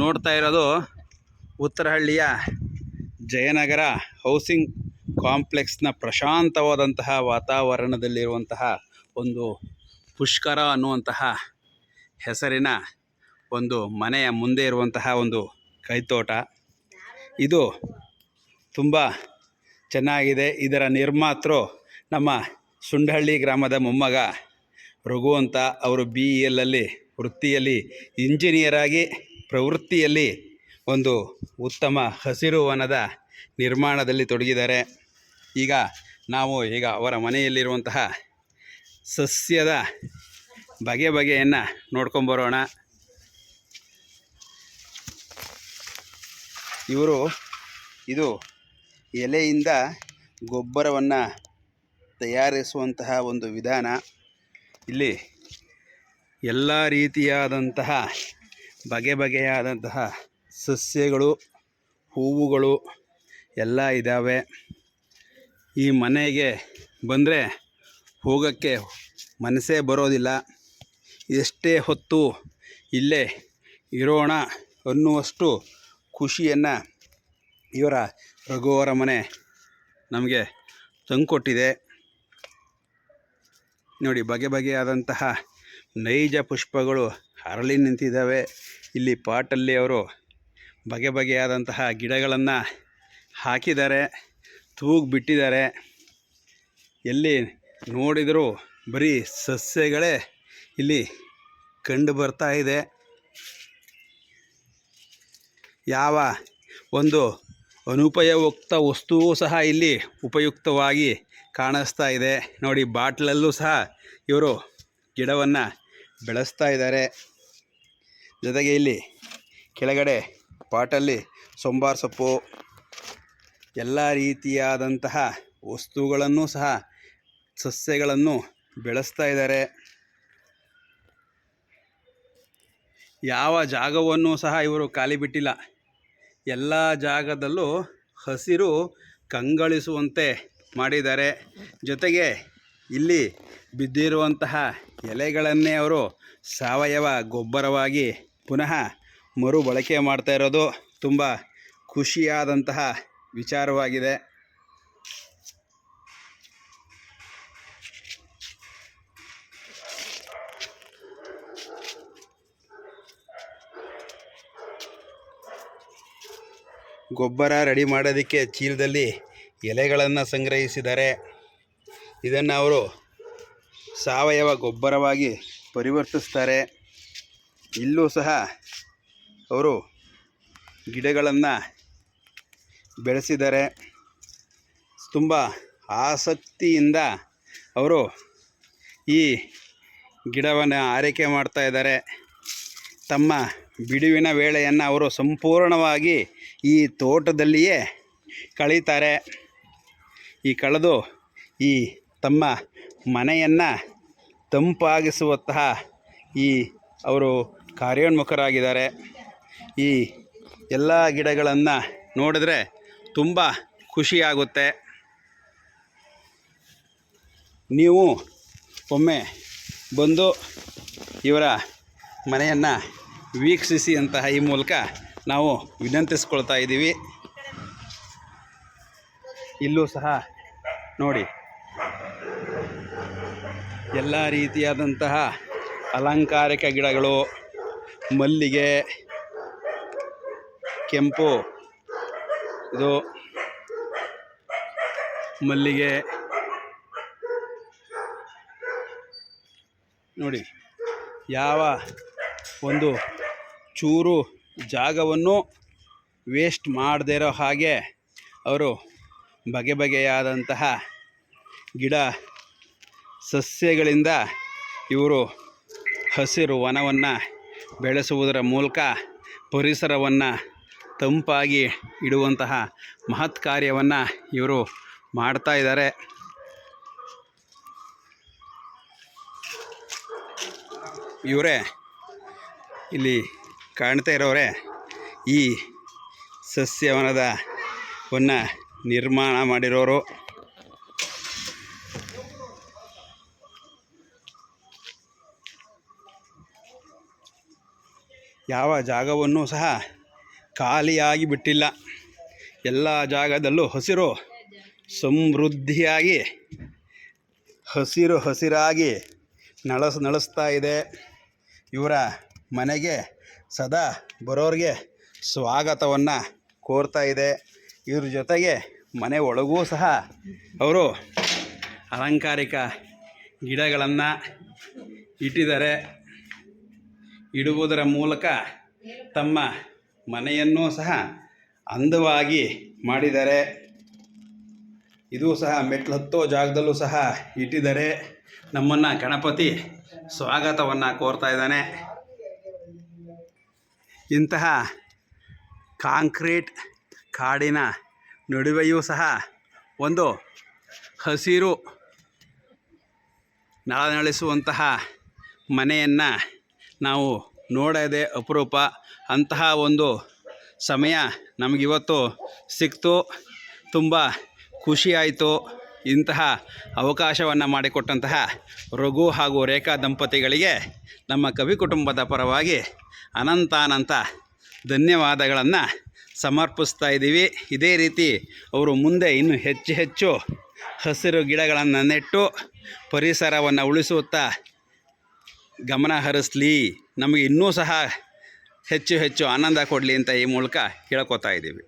ನೋಡ್ತಾ ಇರೋದು ಉತ್ತರಹಳ್ಳಿಯ ಜಯನಗರ ಹೌಸಿಂಗ್ ಕಾಂಪ್ಲೆಕ್ಸ್ನ ಪ್ರಶಾಂತವಾದಂತಹ ವಾತಾವರಣದಲ್ಲಿರುವಂತಹ ಒಂದು ಪುಷ್ಕರ ಅನ್ನುವಂತಹ ಹೆಸರಿನ ಒಂದು ಮನೆಯ ಮುಂದೆ ಇರುವಂತಹ ಒಂದು ಕೈತೋಟ. ಇದು ತುಂಬ ಚೆನ್ನಾಗಿದೆ. ಇದರ ನಿರ್ಮಾತೃ ನಮ್ಮ ಸುಂಡಹಳ್ಳಿ ಗ್ರಾಮದ ಮೊಮ್ಮಗ ರಘು ಅಂತ. ಅವರು BELಲ್ಲಿ ವೃತ್ತಿಯಲ್ಲಿ ಇಂಜಿನಿಯರ್ ಆಗಿ ಪ್ರವೃತ್ತಿಯಲ್ಲಿ ಒಂದು ಉತ್ತಮ ಹಸಿರು ವನದ ನಿರ್ಮಾಣದಲ್ಲಿ ತೊಡಗಿದ್ದಾರೆ. ಈಗ ಅವರ ಮನೆಯಲ್ಲಿರುವಂತಹ ಸಸ್ಯದ ಬಗೆಯನ್ನು ನೋಡ್ಕೊಂಬರೋಣ. ಇದು ಎಲೆಯಿಂದ ಗೊಬ್ಬರವನ್ನು ತಯಾರಿಸುವಂತಹ ಒಂದು ವಿಧಾನ. ಇಲ್ಲಿ ಎಲ್ಲ ರೀತಿಯಾದಂತಹ ಬಗೆಯಾದಂತಹ ಸಸ್ಯಗಳು, ಹೂವುಗಳು ಎಲ್ಲ ಇದ್ದಾವೆ. ಈ ಮನೆಗೆ ಬಂದರೆ ಹೋಗೋಕ್ಕೆ ಮನಸ್ಸೇ ಬರೋದಿಲ್ಲ. ಎಷ್ಟೇ ಹೊತ್ತು ಇಲ್ಲೇ ಇರೋಣ ಅನ್ನುವಷ್ಟು ಖುಷಿಯನ್ನು ಇವರ ರಘುವರ ಮನೆ ನಮಗೆ ತಂದುಕೊಟ್ಟಿದೆ. ನೋಡಿ, ಬಗೆಯಾದಂತಹ ನೈಜ ಪುಷ್ಪಗಳು ಅರಳಿ ನಿಂತಿದ್ದಾವೆ. ಇಲ್ಲಿ ಪಾಟಲ್ಲಿ ಅವರು ಬಗೆಯಾದಂತಹ ಗಿಡಗಳನ್ನು ಹಾಕಿದ್ದಾರೆ, ತೂಗಿಬಿಟ್ಟಿದ್ದಾರೆ. ಎಲ್ಲಿ ನೋಡಿದರೂ ಬರೀ ಸಸ್ಯಗಳೇ ಇಲ್ಲಿ ಕಂಡು ಬರ್ತಾ ಇದೆ. ಯಾವ ಒಂದು ಅನುಪಯುಕ್ತ ವಸ್ತುವೂ ಸಹ ಇಲ್ಲಿ ಉಪಯುಕ್ತವಾಗಿ ಕಾಣಿಸ್ತಾ ಇದೆ. ನೋಡಿ, ಬಾಟ್ಲಲ್ಲೂ ಸಹ ಇವರು ಗಿಡವನ್ನು ಬೆಳೆಸ್ತಾ ಇದ್ದಾರೆ. ಜೊತೆಗೆ ಇಲ್ಲಿ ಕೆಳಗಡೆ ಪಾಟಲ್ಲಿ ಸಾಂಬಾರು ಸೊಪ್ಪು ಎಲ್ಲ ರೀತಿಯಾದಂತಹ ವಸ್ತುಗಳನ್ನು ಸಹ ಸಸ್ಯಗಳನ್ನು ಬೆಳೆಸ್ತಾ ಇದ್ದಾರೆ. ಯಾವ ಜಾಗವನ್ನು ಸಹ ಇವರು ಖಾಲಿ ಬಿಟ್ಟಿಲ್ಲ. ಎಲ್ಲ ಜಾಗದಲ್ಲೂ ಹಸಿರು ಕಂಗೊಳಿಸುವಂತೆ ಮಾಡಿದ್ದಾರೆ. ಜೊತೆಗೆ ಇಲ್ಲಿ ಬಿದ್ದಿರುವಂತಹ ಎಲೆಗಳನ್ನೇ ಅವರು ಸಾವಯವ ಗೊಬ್ಬರವಾಗಿ ಪುನಃ ಮರುಬಳಕೆ ಮಾಡ್ತಾ ಇರೋದು ತುಂಬ ಖುಷಿಯಾದಂತಹ ವಿಚಾರವಾಗಿದೆ. ಗೊಬ್ಬರ ರೆಡಿ ಮಾಡೋದಕ್ಕೆ ಚೀಲದಲ್ಲಿ ಎಲೆಗಳನ್ನು ಸಂಗ್ರಹಿಸಿದ್ದಾರೆ. ಇದನ್ನು ಅವರು ಸಾವಯವ ಗೊಬ್ಬರವಾಗಿ ಪರಿವರ್ತಿಸ್ತಾರೆ. ಇಲ್ಲೂ ಸಹ ಅವರು ಗಿಡಗಳನ್ನು ಬೆಳೆಸಿದ್ದಾರೆ. ತುಂಬ ಆಸಕ್ತಿಯಿಂದ ಅವರು ಈ ಗಿಡವನ್ನು ಆರೈಕೆ ಮಾಡ್ತಾ ಇದ್ದಾರೆ. ತಮ್ಮ ಬಿಡುವಿನ ವೇಳೆಯನ್ನು ಅವರು ಸಂಪೂರ್ಣವಾಗಿ ಈ ತೋಟದಲ್ಲಿಯೇ ಕಳೀತಾರೆ. ಕಳೆದು ತಮ್ಮ ಮನೆಯನ್ನು ತಂಪಾಗಿಸುವಂತಹ ಅವರು ಕಾರ್ಯೋನ್ಮುಖರಾಗಿದ್ದಾರೆ. ಈ ಎಲ್ಲ ಗಿಡಗಳನ್ನು ನೋಡಿದ್ರೆ ತುಂಬ ಖುಷಿಯಾಗುತ್ತೆ. ನೀವು ಒಮ್ಮೆ ಬಂದು ಇವರ ಮನೆಯನ್ನು ವೀಕ್ಷಿಸಿ ಅಂತಹ ಈ ಮೂಲಕ ನಾವು ವಿನಂತಿಸ್ಕೊಳ್ತಾ ಇದ್ದೀವಿ. ಇಲ್ಲೂ ಸಹ ನೋಡಿ, ಎಲ್ಲ ರೀತಿಯಾದಂತಹ ಅಲಂಕಾರಿಕ ಗಿಡಗಳು, ಮಲ್ಲಿಗೆ, ಕೆಂಪು ಇದು ಮಲ್ಲಿಗೆ ನೋಡಿ, ಯಾವ ಒಂದು ಚೂರು ಜಾಗವನ್ನು ವೇಸ್ಟ್ ಮಾಡದೇ ಇರೋ ಹಾಗೆ ಅವರು ಬಗೆಯಾದಂತಹ ಗಿಡ ಸಸ್ಯಗಳಿಂದ ಇವರು ಹಸಿರು ವನವನ್ನು ಬೆಳೆಸುವುದರ ಮೂಲಕ ಪರಿಸರವನ್ನು ತಂಪಾಗಿ ಇಡುವಂತಹ ಮಹತ್ ಕಾರ್ಯವನ್ನು ಇವರು ಮಾಡ್ತಾ ಇದ್ದಾರೆ. ಇವರೇ ಇಲ್ಲಿ ಕಾಣ್ತಾ ಇರೋರೆ ಈ ಸಸ್ಯವನವನ್ನು ನಿರ್ಮಾಣ ಮಾಡಿರೋರು. ಯಾವ ಜಾಗವನ್ನು ಸಹ ಖಾಲಿಯಾಗಿ ಬಿಟ್ಟಿಲ್ಲ. ಎಲ್ಲ ಜಾಗದಲ್ಲೂ ಹಸಿರು ಸಮೃದ್ಧಿಯಾಗಿ ಹಸಿರಾಗಿ ನಳಿಸ್ತಾ ಇದೆ. ಇವರ ಮನೆಗೆ ಸದಾ ಬರೋರಿಗೆ ಸ್ವಾಗತವನ್ನು ಕೋರ್ತಾ ಇದೆ. ಇವ್ರ ಜೊತೆಗೆ ಮನೆ ಒಳಗೂ ಸಹ ಅವರು ಅಲಂಕಾರಿಕ ಗಿಡಗಳನ್ನು ಇಟ್ಟಿದ್ದಾರೆ. ಇಡುವುದರ ಮೂಲಕ ತಮ್ಮ ಮನೆಯನ್ನೂ ಸಹ ಅಂದವಾಗಿ ಮಾಡಿದ್ದಾರೆ. ಇದು ಸಹ ಮೆಟ್ಲು ಹತ್ತೋ ಜಾಗದಲ್ಲೂ ಸಹ ಇಟ್ಟಿದ್ದಾರೆ. ನಮ್ಮನ್ನು ಗಣಪತಿ ಸ್ವಾಗತವನ್ನು ಕೋರ್ತಾ ಇದ್ದಾನೆ. ಇಂತಹ ಕಾಂಕ್ರೀಟ್ ಕಾಡಿನ ನಡುವೆಯೂ ಸಹ ಒಂದು ಹಸಿರು ನಳನಳಿಸುವಂತಹ ಮನೆಯನ್ನು ನಾವು ನೋಡೋದೇ ಅಪರೂಪ. ಅಂತಹ ಒಂದು ಸಮಯ ನಮಗಿವತ್ತು ಸಿಕ್ತು. ತುಂಬ ಖುಷಿಯಾಯಿತು. ಇಂತಹ ಅವಕಾಶವನ್ನು ಮಾಡಿಕೊಟ್ಟಂತಹ ರಘು ಹಾಗೂ ರೇಖಾ ದಂಪತಿಗಳಿಗೆ ನಮ್ಮ ಕವಿ ಕುಟುಂಬದ ಪರವಾಗಿ ಅನಂತಾನಂತ ಧನ್ಯವಾದಗಳನ್ನು ಸಮರ್ಪಿಸ್ತಾ ಇದ್ದೀವಿ. ಇದೇ ರೀತಿ ಅವರು ಮುಂದೆ ಇನ್ನೂ ಹೆಚ್ಚು ಹಸಿರು ಗಿಡಗಳನ್ನು ನೆಟ್ಟು ಪರಿಸರವನ್ನು ಉಳಿಸುತ್ತಾ ಗಮನ ಹರಿಸಲಿ, ನಮಗೆ ಇನ್ನೂ ಸಹ ಹೆಚ್ಚು ಆನಂದ ಕೊಡಲಿ ಅಂತ ಈ ಮೂಲಕ ಕೇಳ್ಕೊತಾ ಇದ್ದೀವಿ.